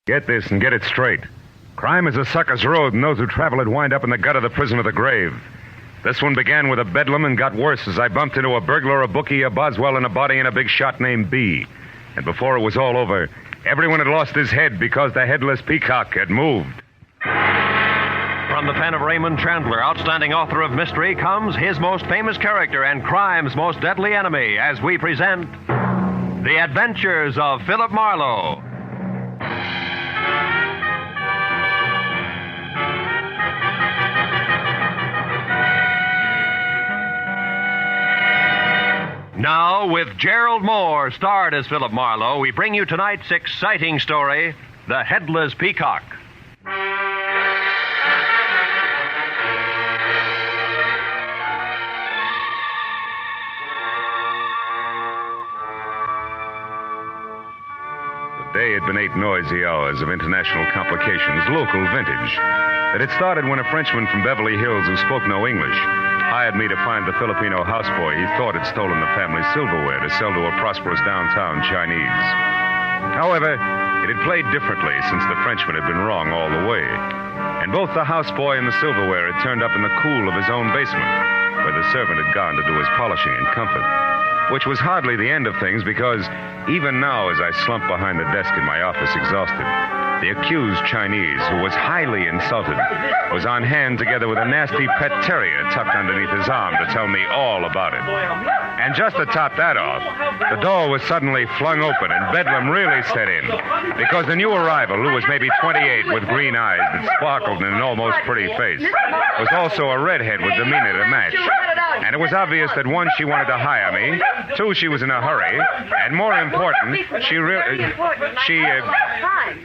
Get this and get it straight. Crime is a sucker's road, and those who travel it wind up in the gut of the prison of the grave. This one began with a bedlam and got worse as I bumped into a burglar, a bookie, a Boswell, and a body, and a big shot named B. And before it was all over, everyone had lost his head because the Headless Peacock had moved. From the pen of Raymond Chandler, outstanding author of mystery, comes his most famous character and crime's most deadly enemy as we present The Adventures of Philip Marlowe. Now, with Gerald Moore, starred as Philip Marlowe, we bring you tonight's exciting story, The Headless Peacock. The day had been 8 noisy hours of international complications, local vintage. It had started when a Frenchman from Beverly Hills who spoke no English hired me to find the Filipino houseboy he thought had stolen the family's silverware to sell to a prosperous downtown Chinese. However, it had played differently since the Frenchman had been wrong all the way. And both the houseboy and the silverware had turned up in the cool of his own basement, where the servant had gone to do his polishing in comfort. Which was hardly the end of things, because even now, as I slumped behind the desk in my office exhausted, the accused Chinese, who was highly insulted, was on hand together with a nasty pet terrier tucked underneath his arm to tell me all about it. And just to top that off, the door was suddenly flung open and bedlam really set in, because the new arrival, who was maybe 28 with green eyes that sparkled in an almost pretty face, was also a redhead with demeanor to match. And it was obvious that, one, she wanted to hire me, two, she was in a hurry, and more important,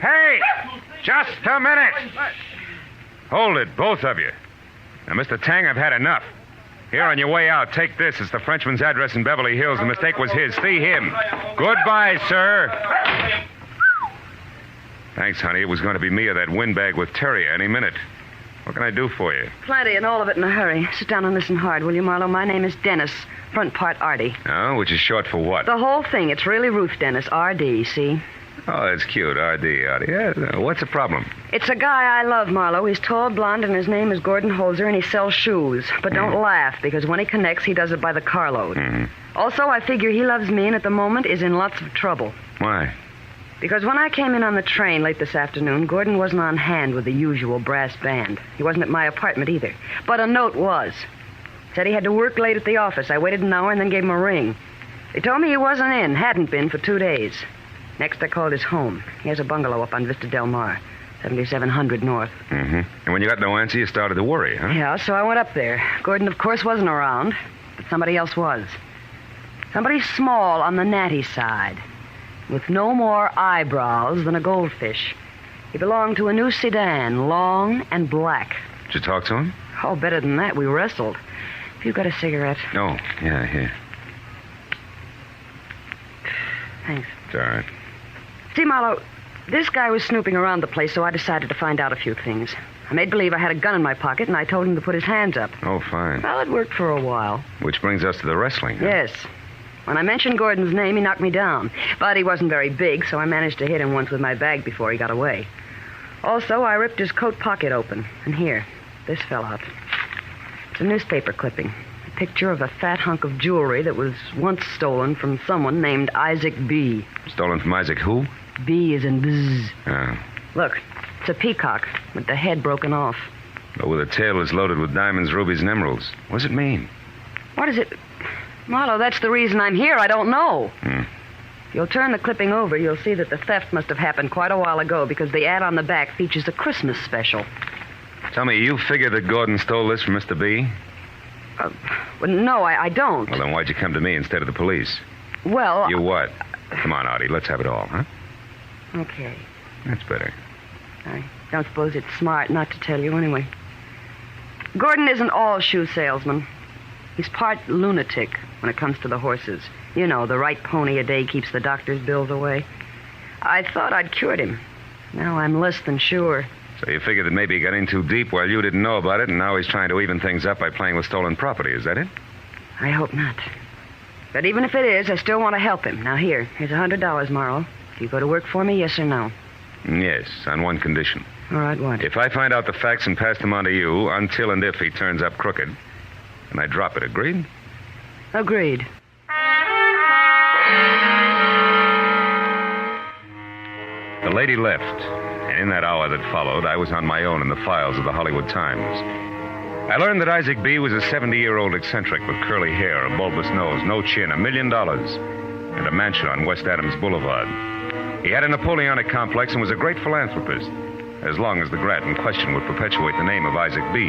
Hey! Just a minute! Hold it, both of you. Now, Mr. Tang, I've had enough. Here, on your way out, take this. It's the Frenchman's address in Beverly Hills. The mistake was his. See him. Goodbye, sir. Thanks, honey. It was going to be me or that windbag with Terry any minute. What can I do for you? Plenty, and all of it in a hurry. Sit down and listen hard, will you, Marlowe? My name is Dennis, front part Artie. Oh, which is short for what? The whole thing. It's really Ruth Dennis, R.D., see? Oh, that's cute, R.D., Artie. Yeah, what's the problem? It's a guy I love, Marlowe. He's tall, blonde, and his name is Gordon Holzer, and he sells shoes. But don't laugh, because when he connects, he does it by the carload. Also, I figure he loves me and at the moment is in lots of trouble. Why? Because when I came in on the train late this afternoon, Gordon wasn't on hand with the usual brass band. He wasn't at my apartment either. But a note was. Said he had to work late at the office. I waited an hour and then gave him a ring. They told me he wasn't in, hadn't been for 2 days. Next, I called his home. He has a bungalow up on Vista Del Mar, 7700 North. And when you got no answer, you started to worry, huh? Yeah, so I went up there. Gordon, of course, wasn't around, but somebody else was. Somebody small on the natty side, with no more eyebrows than a goldfish. He belonged to a new sedan, long and black. Did you talk to him? Oh, better than that. We wrestled. Have you got a cigarette? Oh, yeah, here. Thanks. It's all right. See, Marlowe, this guy was snooping around the place, so I decided to find out a few things. I made believe I had a gun in my pocket, and I told him to put his hands up. Oh, fine. Well, it worked for a while. Which brings us to the wrestling, huh? Yes. When I mentioned Gordon's name, he knocked me down. But he wasn't very big, so I managed to hit him once with my bag before he got away. Also, I ripped his coat pocket open. And here, this fell out. It's a newspaper clipping. A picture of a fat hunk of jewelry that was once stolen from someone named Isaac B. Stolen from Isaac who? B is in bzz. Oh. Look, it's a peacock with the head broken off. But with a tail that's loaded with diamonds, rubies, and emeralds. What does it mean? What is it? Marlowe, that's the reason I'm here. I don't know. If you'll turn the clipping over, you'll see that the theft must have happened quite a while ago because the ad on the back features a Christmas special. Tell me, you figure that Gordon stole this from Mr. B? Well, no, I don't. Well, then why'd you come to me instead of the police? Well... You what? Come on, Artie, let's have it all, huh? Okay. That's better. I don't suppose it's smart not to tell you anyway. Gordon isn't all shoe salesman. He's part lunatic when it comes to the horses. You know, the right pony a day keeps the doctor's bills away. I thought I'd cured him. Now I'm less than sure. So you figured that maybe he got in too deep while you didn't know about it, and now he's trying to even things up by playing with stolen property. Is that it? I hope not. But even if it is, I still want to help him. Now, here's $100, Marlowe. Do you go to work for me, yes or no? Yes, on one condition. All right, what? If I find out the facts and pass them on to you, until and if he turns up crooked, and I drop it, agreed? Agreed. The lady left, and in that hour that followed, I was on my own in the files of the Hollywood Times. I learned that Isaac B. was a 70-year-old eccentric with curly hair, a bulbous nose, no chin, $1 million, and a mansion on West Adams Boulevard. He had a Napoleonic complex and was a great philanthropist, as long as the grant in question would perpetuate the name of Isaac B.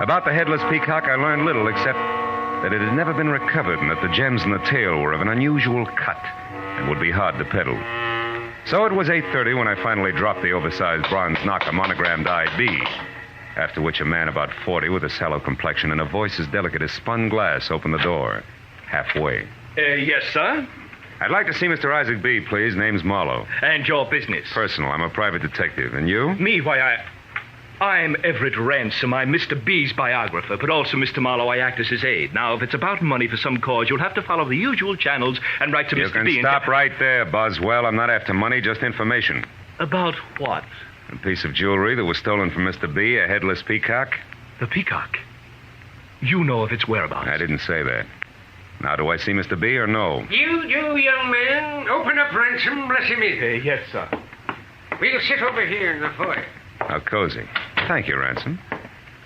About the Headless Peacock, I learned little except that it had never been recovered and that the gems in the tail were of an unusual cut and would be hard to peddle. So it was 8:30 when I finally dropped the oversized bronze knocker monogrammed IB, after which a man about 40 with a sallow complexion and a voice as delicate as spun glass opened the door, halfway. Yes, sir? I'd like to see Mr. Isaac B., please. Name's Marlowe. And your business? Personal. I'm a private detective. And you? Me, why, I'm Everett Ransom. I'm Mr. B's biographer, but also, Mr. Marlowe, I act as his aide. Now, if it's about money for some cause, you'll have to follow the usual channels and write to You Mr. B. can stop right there, Boswell. I'm not after money, just information. About what? A piece of jewelry that was stolen from Mr. B., a headless peacock. The peacock. You know of its whereabouts. I didn't say that. Now, do I see Mr. B. or no? You, young man. Open up, Ransom. Bless him in. Yes, sir. We'll sit over here in the foyer. How cozy. Thank you, Ransom.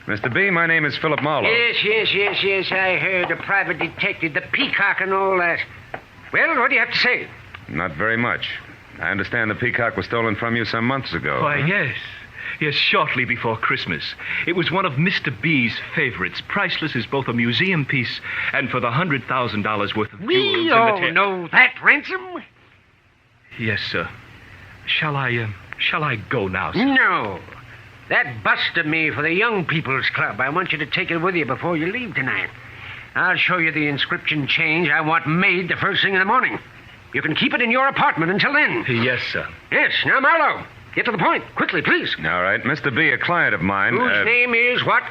Mr. B., my name is Philip Marlowe. Yes. I heard. A private detective, the peacock and all that. Well, what do you have to say? Not very much. I understand the peacock was stolen from you some months ago. Why, huh? yes. Yes, shortly before Christmas. It was one of Mr. B's favorites. Priceless as both a museum piece and for the $100,000 worth of jewels We in the all know that, Ransom. Yes, sir. Shall I go now, sir? No. That bust of me for the Young People's Club. I want you to take it with you before you leave tonight. I'll show you the inscription change I want made the first thing in the morning. You can keep it in your apartment until then. Yes, sir. Yes. Now, Marlowe, get to the point. Quickly, please. All right. Mr. B., a client of mine... Whose name is what?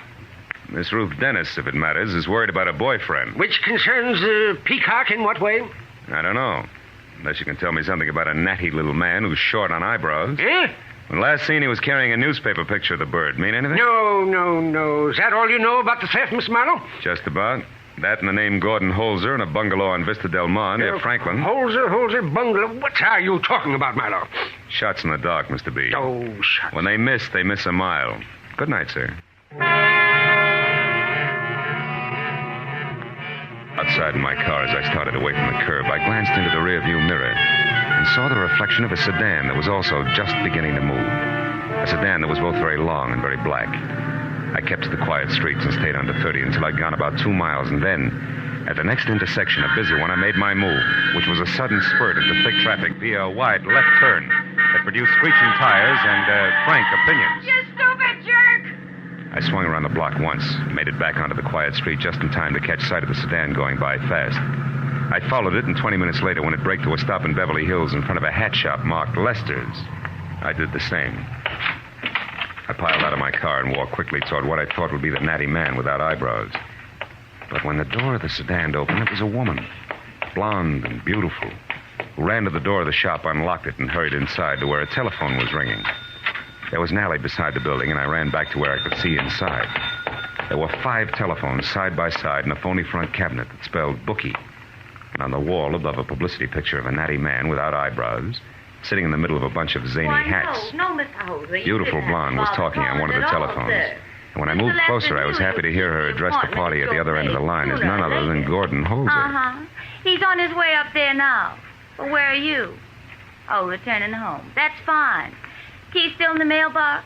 Miss Ruth Dennis, if it matters, is worried about a boyfriend. Which concerns the peacock in what way? I don't know. Unless you can tell me something about a natty little man who's short on eyebrows. Eh? When last seen, he was carrying a newspaper picture of the bird. Mean anything? No. Is that all you know about the theft, Miss Marlowe? Just about. That and the name Gordon Holzer and a bungalow on Vista Del Mar near Franklin. Holzer, bungalow. What are you talking about, Marlowe? Shots in the dark, Mr. B. Oh, shut. When they miss a mile. Good night, sir. Outside in my car, as I started away from the curb, I glanced into the rearview mirror and saw the reflection of a sedan that was also just beginning to move. A sedan that was both very long and very black. I kept to the quiet streets and stayed under 30 until I'd gone about 2 miles, and then, at the next intersection, a busy one, I made my move, which was a sudden spurt into thick traffic via a wide left turn that produced screeching tires and frank opinions. You stupid jerk! I swung around the block once, made it back onto the quiet street just in time to catch sight of the sedan going by fast. I followed it, and 20 minutes later, when it braked to a stop in Beverly Hills in front of a hat shop marked Lester's, I did the same. I piled out of my car and walked quickly toward what I thought would be the natty man without eyebrows. But when the door of the sedan opened, it was a woman, blonde and beautiful, who ran to the door of the shop, unlocked it, and hurried inside to where a telephone was ringing. There was an alley beside the building, and I ran back to where I could see inside. There were 5 telephones side by side in a phony front cabinet that spelled bookie. And on the wall above a publicity picture of a natty man without eyebrows, sitting in the middle of a bunch of zany hats. No, Mr. Holzer. Beautiful blonde was talking on one of the telephones. And when I moved closer, I was happy to hear her address the party at the other end of the line as none other than Gordon Holzer. Uh-huh. He's on his way up there now. Well, where are you? Oh, returning home. That's fine. Key still in the mailbox?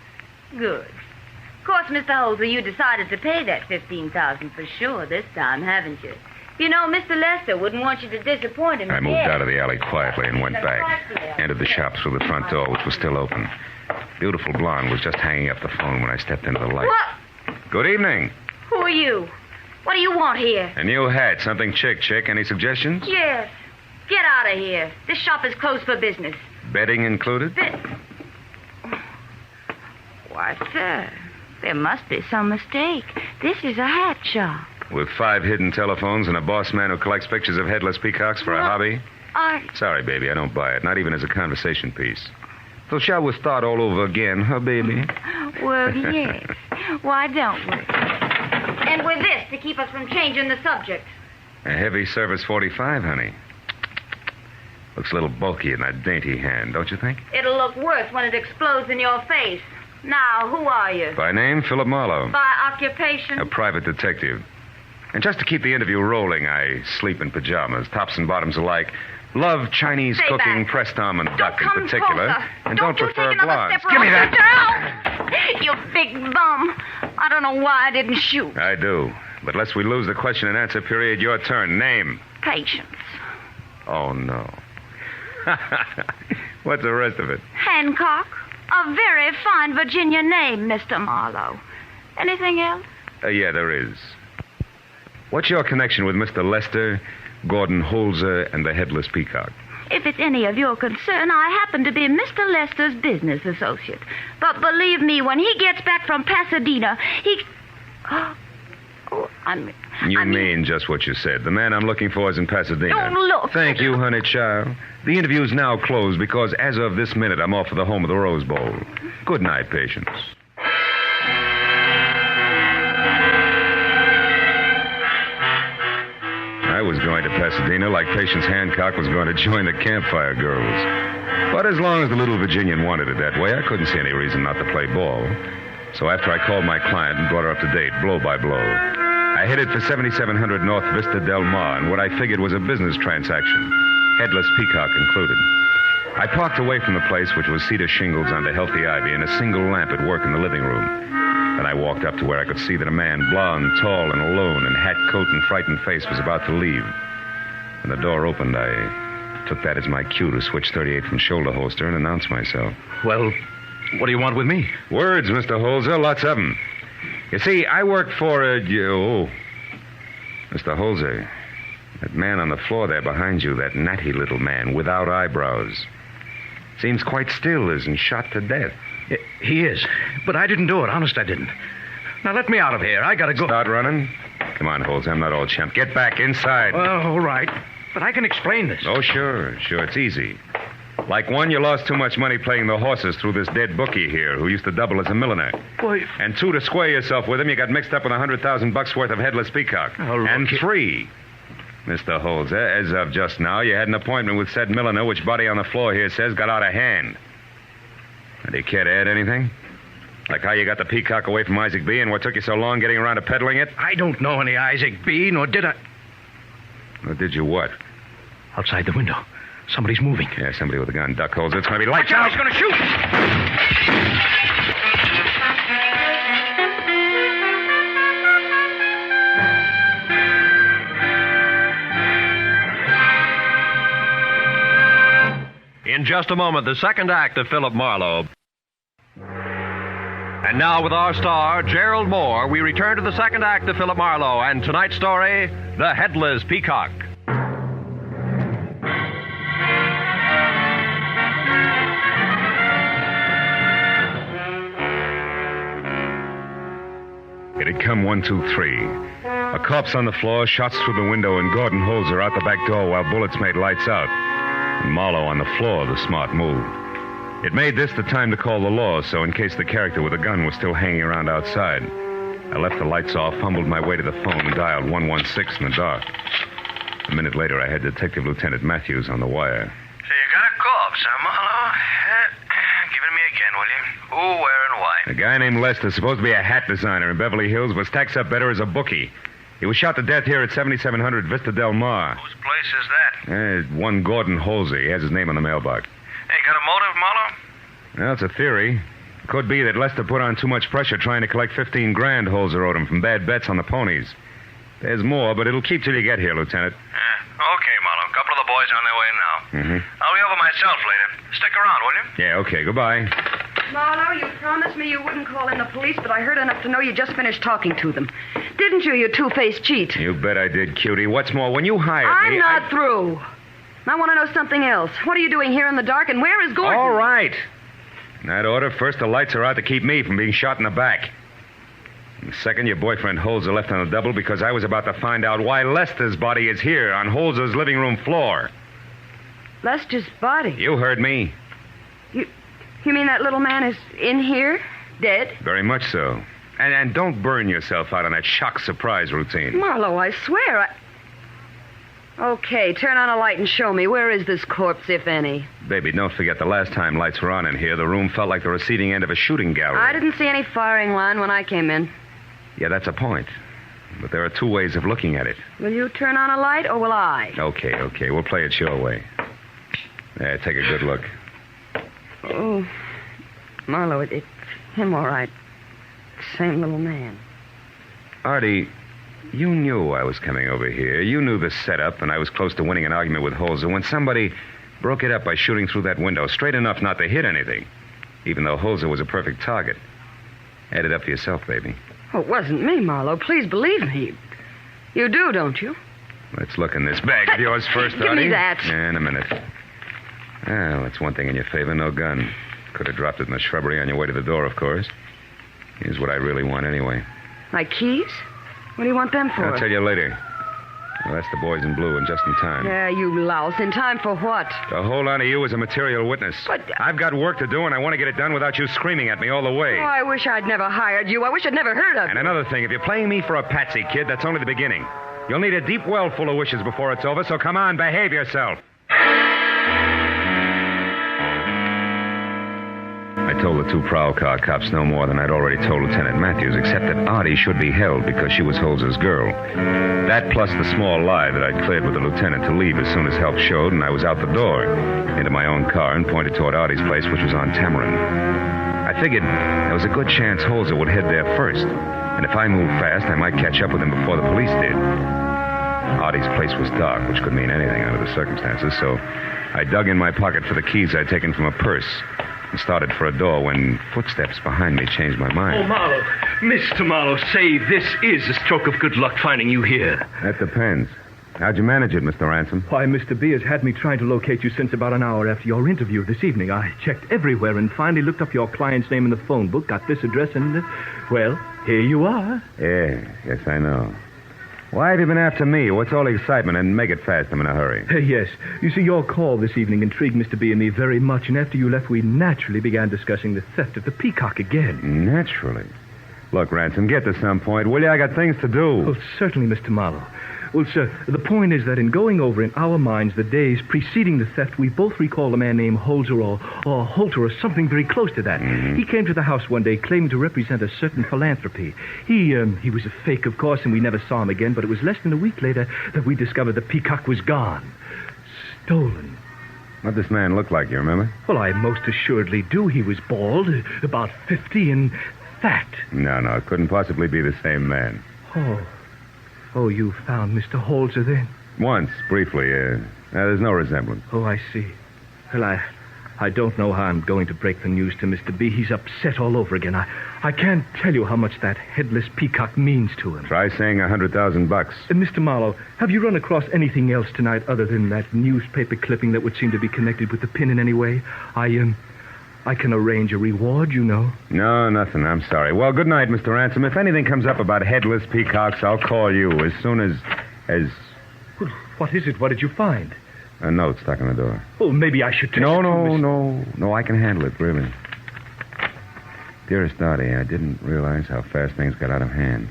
Good. Of course, Mr. Holzer, you decided to pay that $15,000 for sure this time, haven't you? You know, Mr. Lester wouldn't want you to disappoint him. I moved out of the alley quietly and went back. Entered the shop through the front door, which was still open. Beautiful blonde was just hanging up the phone when I stepped into the light. What? Good evening. Who are you? What do you want here? A new hat. Something chick. Any suggestions? Yes. Get out of here. This shop is closed for business. Bedding included? Why, sir, there must be some mistake. This is a hat shop. With 5 hidden telephones and a boss man who collects pictures of headless peacocks for a hobby? Sorry, baby, I don't buy it. Not even as a conversation piece. So shall we start all over again, huh, baby? Well, yes. Why don't we? And with this to keep us from changing the subject. A heavy service 45, honey. Looks a little bulky in that dainty hand, don't you think? It'll look worse when it explodes in your face. Now, who are you? By name, Philip Marlowe. By occupation? A private detective. And just to keep the interview rolling, I sleep in pajamas, tops and bottoms alike. Love Chinese Stay cooking, back. pressed almond Don't duck in come particular. closer. And don't you prefer take another blondes. step Give me around that. the door. You big bum. I don't know why I didn't shoot. I do. But lest we lose the question and answer period, your turn. Name. Patience. Oh, no. What's the rest of it? Hancock. A very fine Virginia name, Mr. Marlowe. Anything else? Yeah, there is. What's your connection with Mr. Lester, Gordon Holzer, and the Headless Peacock? If it's any of your concern, I happen to be Mr. Lester's business associate. But believe me, when he gets back from Pasadena, he... Oh, You mean just what you said. The man I'm looking for is in Pasadena. Don't look. Thank you, honey child. The interview's now closed because as of this minute, I'm off for the home of the Rose Bowl. Good night, Patience. I was going to Pasadena like Patience Hancock was going to join the Campfire Girls. But as long as the little Virginian wanted it that way, I couldn't see any reason not to play ball. So after I called my client and brought her up to date, blow by blow, I headed for 7700 North Vista Del Mar in what I figured was a business transaction, Headless Peacock included. I parked away from the place, which was cedar shingles under healthy ivy and a single lamp at work in the living room. Then I walked up to where I could see that a man, blond, tall, and alone, in hat, coat, and frightened face, was about to leave. When the door opened, I took that as my cue to switch 38 from shoulder holster and announce myself. Well, what do you want with me? Words, Mr. Holzer, lots of them. You see, I work for Mr. Holzer, that man on the floor there behind you, that natty little man without eyebrows. Seems quite still, isn't shot to death. He is. But I didn't do it. Honest, I didn't. Now, let me out of here. I gotta go. Start running? Come on, Holzer, I'm not all chump. Get back inside. All right. But I can explain this. Oh, sure, it's easy. Like one, you lost too much money playing the horses through this dead bookie here who used to double as a milliner. Boy. And two, to square yourself with him, you got mixed up with $100,000 worth of Headless Peacock. Oh, look, and three, Mr. Holzer, as of just now, you had an appointment with said milliner, which body on the floor here says got out of hand. Do you care to add anything? Like how you got the Peacock away from Isaac B. and what took you so long getting around to peddling it? I don't know any Isaac B., nor did I. Or did you what? Outside the window. Somebody's moving. Yeah, somebody with a gun. Duck Holzer. It's going to be lights Watch out, out. he's going to shoot! In just a moment, the second act of Philip Marlowe. And now, with our star, Gerald Moore, we return to the second act of Philip Marlowe and tonight's story, The Headless Peacock. It had come 1, 2, 3. A corpse on the floor, shots through the window, and Gordon Holzer out the back door while bullets made lights out. And Marlowe on the floor, the smart move. It made this the time to call the law, so in case the character with the gun was still hanging around outside, I left the lights off, fumbled my way to the phone, and dialed 116 in the dark. A minute later, I had Detective Lieutenant Matthews on the wire. So you got a corpse, huh, Marlowe? Give it to me again, will you? Who, where, and why? A guy named Lester, supposed to be a hat designer in Beverly Hills, but stacks up better as a bookie. He was shot to death here at 7700 Vista Del Mar. Whose place is that? One Gordon Holzer. He has his name on the mailbox. Hey, got a motive, Marlowe? Well, it's a theory. Could be that Lester put on too much pressure trying to collect $15,000 Holzer owed him from bad bets on the ponies. There's more, but it'll keep till you get here, Lieutenant. Okay, Marlowe. A couple of the boys on their way now. Mm-hmm. I'll be over myself later. Stick around, will you? Yeah, okay. Goodbye. Marlowe, you promised me you wouldn't call in the police, but I heard enough to know you just finished talking to them. Didn't you, you two-faced cheat? You bet I did, cutie. What's more, when you hired I'm me... not through. I want to know something else. What are you doing here in the dark, and where is Gordon? All right. In that order, first, the lights are out to keep me from being shot in the back. And second, your boyfriend Holzer left on a double because I was about to find out why Lester's body is here on Holzer's living room floor. Lester's body. You heard me. You mean that little man is in here, dead? Very much so. And don't burn yourself out on that shock surprise routine. Marlowe, I swear Okay, turn on a light and show me. Where is this corpse, if any? Baby, don't forget the last time lights were on in here, the room felt like the receding end of a shooting gallery. I didn't see any firing line when I came in. Yeah, that's a point. But there are two ways of looking at it. Will you turn on a light, or will I? Okay. We'll play it your way. Yeah, take a good look. Oh, Marlowe, it's him, all right. Same little man. Artie, you knew I was coming over here. You knew the setup, and I was close to winning an argument with Holzer when somebody broke it up by shooting through that window, straight enough not to hit anything, even though Holzer was a perfect target. Add it up for yourself, baby. Oh, it wasn't me, Marlowe. Please believe me. You do, don't you? Let's look in this bag of yours first, Give Artie. me that. Yeah, in a minute. Well, that's one thing in your favor, no gun. Could have dropped it in the shrubbery on your way to the door, of course. Here's what I really want anyway. My keys? What do you want them for? I'll tell you later. Well, that's the boys in blue, and just in time. Yeah, you louse. In time for what? To hold on to you as a material witness. But... I've got work to do, and I want to get it done without you screaming at me all the way. Oh, I wish I'd never hired you. I wish I'd never heard of And you. another thing, if you're playing me for a patsy, kid, that's only the beginning. You'll need a deep well full of wishes before it's over, so come on, behave yourself. I told the two prowl car cops no more than I'd already told Lieutenant Matthews, except that Artie should be held because she was Holzer's girl. That plus the small lie that I'd cleared with the lieutenant to leave as soon as help showed, and I was out the door, into my own car, and pointed toward Artie's place, which was on Tamarin. I figured there was a good chance Holzer would head there first, and if I moved fast, I might catch up with him before the police did. Artie's place was dark, which could mean anything under the circumstances, so I dug in my pocket for the keys I'd taken from a purse and started for a door when footsteps behind me changed my mind. Oh, Marlowe. Mr. Marlowe, say this is a stroke of good luck finding you here. That depends. How'd you manage it, Mr. Ransom? Why, Mr. B has had me trying to locate you since about an hour after your interview this evening. I checked everywhere and finally looked up your client's name in the phone book, got this address, and, well, here you are. Yes, I know. Why have you been after me? What's all the excitement? And make it fast. I'm in a hurry. Yes. You see, your call this evening intrigued Mr. B and me very much, and after you left, we naturally began discussing the theft of the Peacock again. Naturally. Look, Ransom, get to some point, will you? I got things to do. Oh, certainly, Mr. Marlowe. Well, sir, the point is that in going over in our minds the days preceding the theft, we both recall a man named Holzer or Holter or something very close to that. Mm-hmm. He came to the house one day claiming to represent a certain philanthropy. He was a fake, of course, and we never saw him again, but it was less than a week later that we discovered the Peacock was gone. Stolen. What'd this man look like, you remember? Well, I most assuredly do. He was bald, about 50, and fat. No, it couldn't possibly be the same man. Oh, you found Mr. Holzer then? Once, briefly, there's no resemblance. Oh, I see. Well, I don't know how I'm going to break the news to Mr. B. He's upset all over again. I can't tell you how much that Headless Peacock means to him. Try saying $100,000. Mr. Marlowe, have you run across anything else tonight other than that newspaper clipping that would seem to be connected with the pin in any way? I can arrange a reward, you know. No, nothing. I'm sorry. Well, good night, Mr. Ransom. If anything comes up about Headless Peacocks, I'll call you as soon as... Well, what is it? What did you find? A note stuck on the door. Oh, maybe I should... No, I can handle it, really. Dearest Artie, I didn't realize how fast things got out of hand.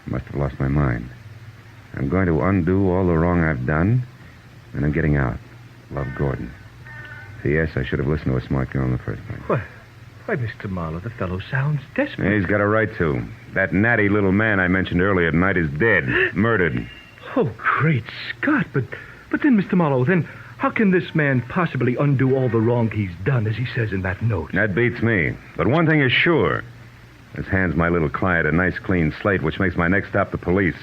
I must have lost my mind. I'm going to undo all the wrong I've done, and I'm getting out. Love, Gordon. P.S. I should have listened to a smart girl in the first place. Why, Mr. Marlowe, the fellow sounds desperate. He's got a right to. That natty little man I mentioned earlier tonight is dead. Murdered. Oh, great Scott. But then, Mr. Marlowe, then how can this man possibly undo all the wrong he's done, as he says in that note? That beats me. But one thing is sure. This hands my little client a nice clean slate, which makes my next stop the police.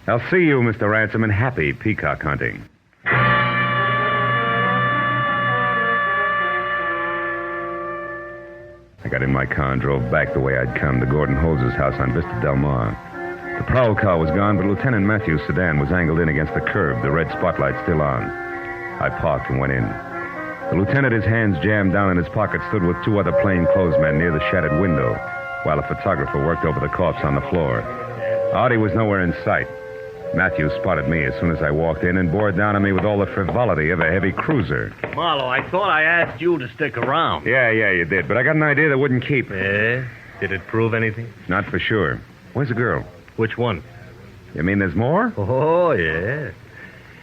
I'll see you, Mr. Ransom, and happy peacock hunting. I got in my car and drove back the way I'd come to Gordon Holzer's house on Vista Del Mar. The prowl car was gone, but Lieutenant Matthews' sedan was angled in against the curb, the red spotlight still on. I parked and went in. The lieutenant, his hands jammed down in his pocket, stood with two other plainclothesmen near the shattered window, while a photographer worked over the corpse on the floor. Artie was nowhere in sight. Matthew spotted me as soon as I walked in and bore down on me with all the frivolity of a heavy cruiser. Marlowe, I thought I asked you to stick around. Yeah, you did. But I got an idea that wouldn't keep. Yeah? Did it prove anything? Not for sure. Where's the girl? Which one? You mean there's more? Oh, yeah.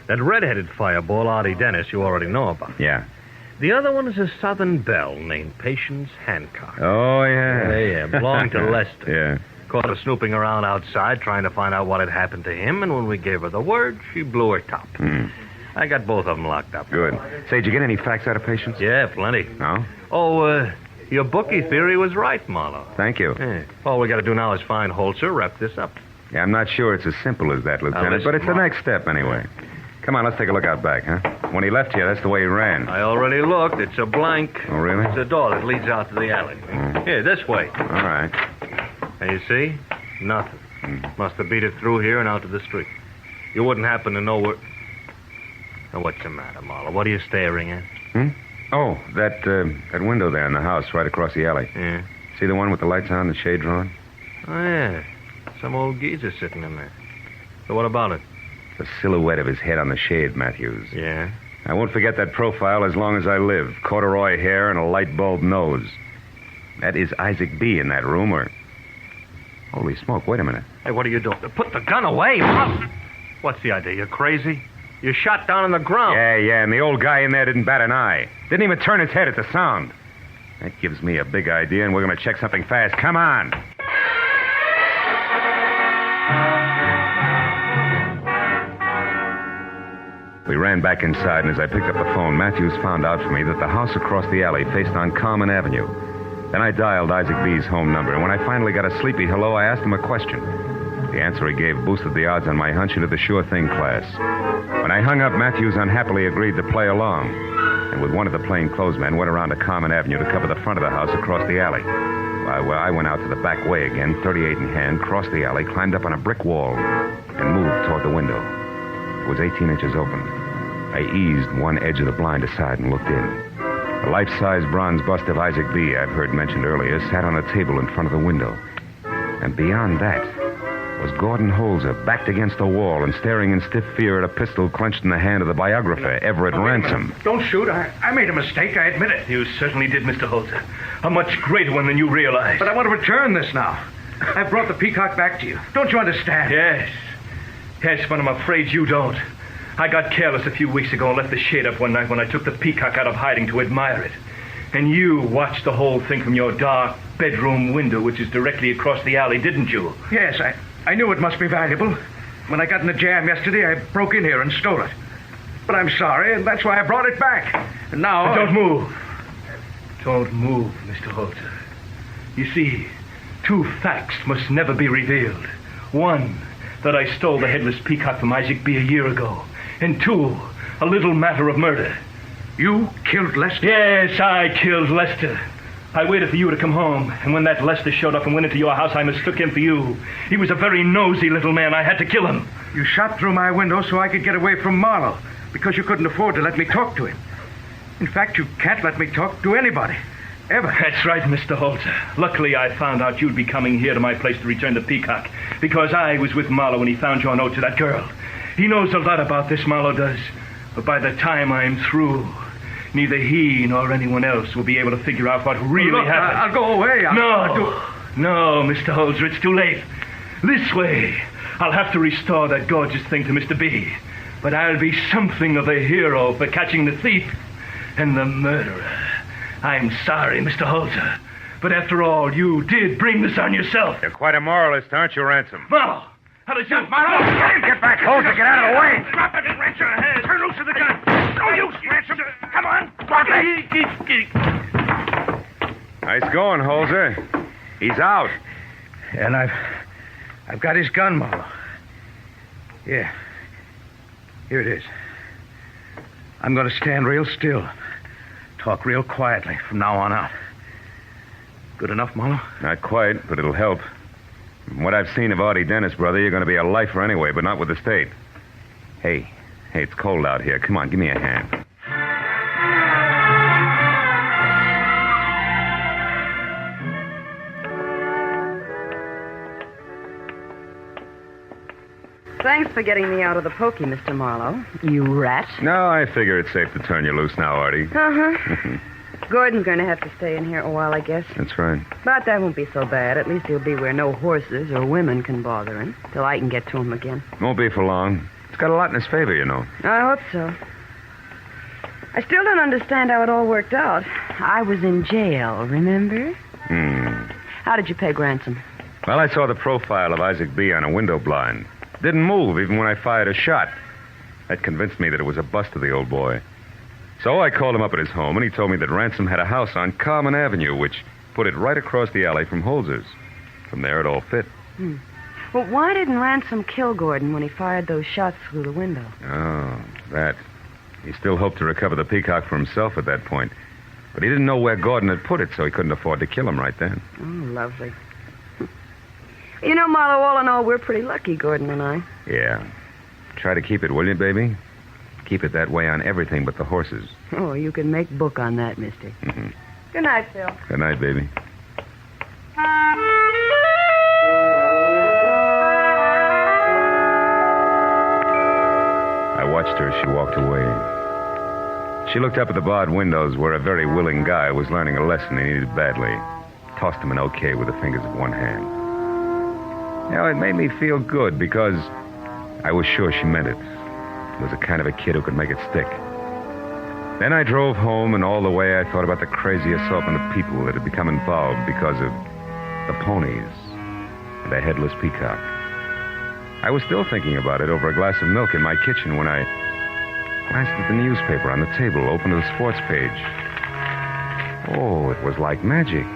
That red-headed fireball, Artie Dennis, you already know about. Yeah. The other one is a Southern belle named Patience Hancock. Oh, yeah. Yeah, belonged to Lester. Yeah. Caught her snooping around outside trying to find out what had happened to him, and when we gave her the word, she blew her top. I got both of them locked up. Good. Say, did you get any facts out of Patience? Yeah, plenty. No? Oh, your bookie theory was right, Marlowe. Thank you. Yeah. All we got to do now is find Holzer, wrap this up. Yeah, I'm not sure it's as simple as that, Lieutenant, listen, but it's the Mark. next step anyway. Come on, let's take a look out back, huh? When he left here, that's the way he ran. I already looked. It's a blank. Oh, really? It's a door that leads out to the alley. Here, this way. All right. And you see? Nothing. Must have beat it through here and out to the street. You wouldn't happen to know where... Now, what's the matter, Marlowe? What are you staring at? Oh, that window there in the house right across the alley. Yeah. See the one with the lights on, the shade drawn? Oh, yeah. Some old geezer sitting in there. So what about it? The silhouette of his head on the shade, Matthews. Yeah? I won't forget that profile as long as I live. Corduroy hair and a light bulb nose. That is Isaac B. in that room, or... Holy smoke, wait a minute. Hey, what are you doing? Put the gun away, Marlowe. What's the idea? You crazy? You shot down on the ground. Yeah, and the old guy in there didn't bat an eye. Didn't even turn his head at the sound. That gives me a big idea, and we're going to check something fast. Come on. We ran back inside, and as I picked up the phone, Matthews found out for me that the house across the alley faced on Common Avenue. Then I dialed Isaac B.'s home number, and when I finally got a sleepy hello, I asked him a question. The answer he gave boosted the odds on my hunch into the sure thing class. When I hung up, Matthews unhappily agreed to play along, and with one of the plainclothesmen went around to Common Avenue to cover the front of the house across the alley. I went out to the back way again, 38 in hand, crossed the alley, climbed up on a brick wall, and moved toward the window. It was 18 inches open. I eased one edge of the blind aside and looked in. The life-size bronze bust of Isaac B., I've heard mentioned earlier, sat on a table in front of the window. And beyond that was Gordon Holzer, backed against the wall and staring in stiff fear at a pistol clenched in the hand of the biographer, Everett Ransom. Don't shoot. I made a mistake, I admit it. You certainly did, Mr. Holzer. A much greater one than you realize. But I want to return this now. I've brought the Peacock back to you. Don't you understand? Yes, but I'm afraid you don't. I got careless a few weeks ago and left the shade up one night when I took the Peacock out of hiding to admire it. And you watched the whole thing from your dark bedroom window, which is directly across the alley, didn't you? Yes, I knew it must be valuable. When I got in a jam yesterday, I broke in here and stole it. But I'm sorry, and that's why I brought it back. And now... But don't move. Don't move, Mr. Holzer. You see, two facts must never be revealed. One, that I stole the Headless Peacock from Isaac B. a year ago. And two, a little matter of murder. You killed Lester? Yes, I killed Lester. I waited for you to come home, and when that Lester showed up and went into your house, I mistook him for you. He was a very nosy little man. I had to kill him. You shot through my window so I could get away from Marlowe, because you couldn't afford to let me talk to him. In fact, you can't let me talk to anybody. Ever. That's right, Mr. Holzer. Luckily, I found out you'd be coming here to my place to return the Peacock, because I was with Marlowe when he found your note to that girl. He knows a lot about this, Marlowe does. But by the time I'm through, neither he nor anyone else will be able to figure out what really happened. I'll go away. No, Mr. Holzer, it's too late. This way, I'll have to restore that gorgeous thing to Mr. B. But I'll be something of a hero for catching the thief and the murderer. I'm sorry, Mr. Holzer, but after all, you did bring this on yourself. You're quite a moralist, aren't you, Ransom? Marlowe! How did you... Marlowe! Get back, Holzer! Get out of the way! Drop it, Ransom! Turn loose of the gun! No use, Ransom! Come on! Drop it! Nice going, Holzer. He's out. And I've got his gun, Marlowe. Yeah. Here it is. I'm going to stand real still. Talk real quietly from now on out. Good enough, Marlowe? Not quite, but it'll help. From what I've seen of Artie Dennis, brother, you're going to be a lifer anyway, but not with the state. Hey, it's cold out here. Come on, give me a hand. Thanks for getting me out of the pokey, Mr. Marlowe. You rat. No, I figure it's safe to turn you loose now, Artie. Uh-huh. Gordon's going to have to stay in here a while, I guess. That's right. But that won't be so bad. At least he'll be where no horses or women can bother him, till I can get to him again. Won't be for long. He's got a lot in his favor, you know. I hope so. I still don't understand how it all worked out. I was in jail, remember? How did you peg ransom? Well, I saw the profile of Isaac B. on a window blind. Didn't move even when I fired a shot. That convinced me that it was a bust of the old boy. So I called him up at his home, and he told me that Ransom had a house on Carmen Avenue, which put it right across the alley from Holzer's. From there, it all fit. Well, why didn't Ransom kill Gordon when he fired those shots through the window? Oh, that. He still hoped to recover the Peacock for himself at that point. But he didn't know where Gordon had put it, so he couldn't afford to kill him right then. Oh, lovely. You know, Marlowe, all in all, we're pretty lucky, Gordon and I. Yeah. Try to keep it, will you, baby? Keep it that way on everything but the horses. Oh, you can make book on that, mister. Mm-hmm. Good night, Phil. Good night, baby. I watched her as she walked away. She looked up at the barred windows where a very willing guy was learning a lesson he needed badly. Tossed him an okay with the fingers of one hand. You know, it made me feel good because I was sure she meant it. Was the kind of a kid who could make it stick. Then I drove home, and all the way I thought about the crazy assortment of people that had become involved because of the ponies and the Headless Peacock. I was still thinking about it over a glass of milk in my kitchen when I glanced at the newspaper on the table, opened to the sports page. Oh, it was like magic.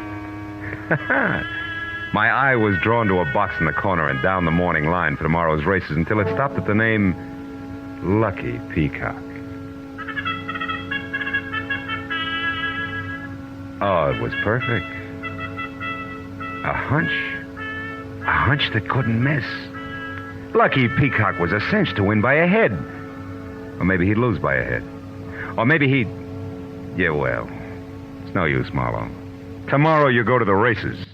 My eye was drawn to a box in the corner and down the morning line for tomorrow's races until it stopped at the name Lucky Peacock. Oh, it was perfect. A hunch that couldn't miss. Lucky Peacock was a cinch to win by a head. Or maybe he'd lose by a head. Or maybe he'd... Yeah, well, it's no use, Marlowe. Tomorrow you go to the races.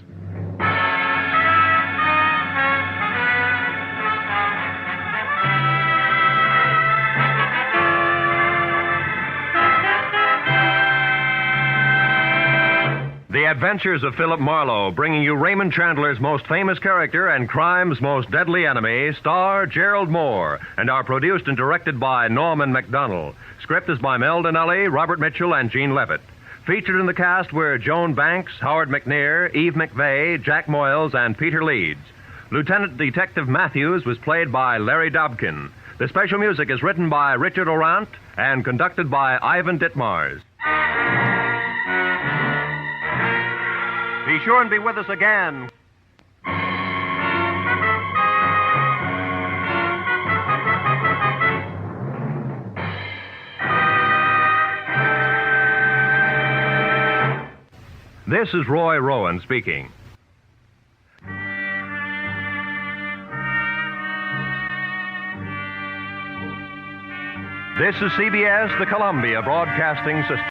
The Adventures of Philip Marlowe, bringing you Raymond Chandler's most famous character and crime's most deadly enemy, star Gerald Moore, and are produced and directed by Norman MacDonald. Script is by Mel Donnelly, Robert Mitchell, and Gene Levitt. Featured in the cast were Joan Banks, Howard McNear, Eve McVeigh, Jack Moyles, and Peter Leeds. Lieutenant Detective Matthews was played by Larry Dobkin. The special music is written by Richard Orant and conducted by Ivan Ditmars. Be sure and be with us again. This is Roy Rowan speaking. This is CBS, the Columbia Broadcasting System.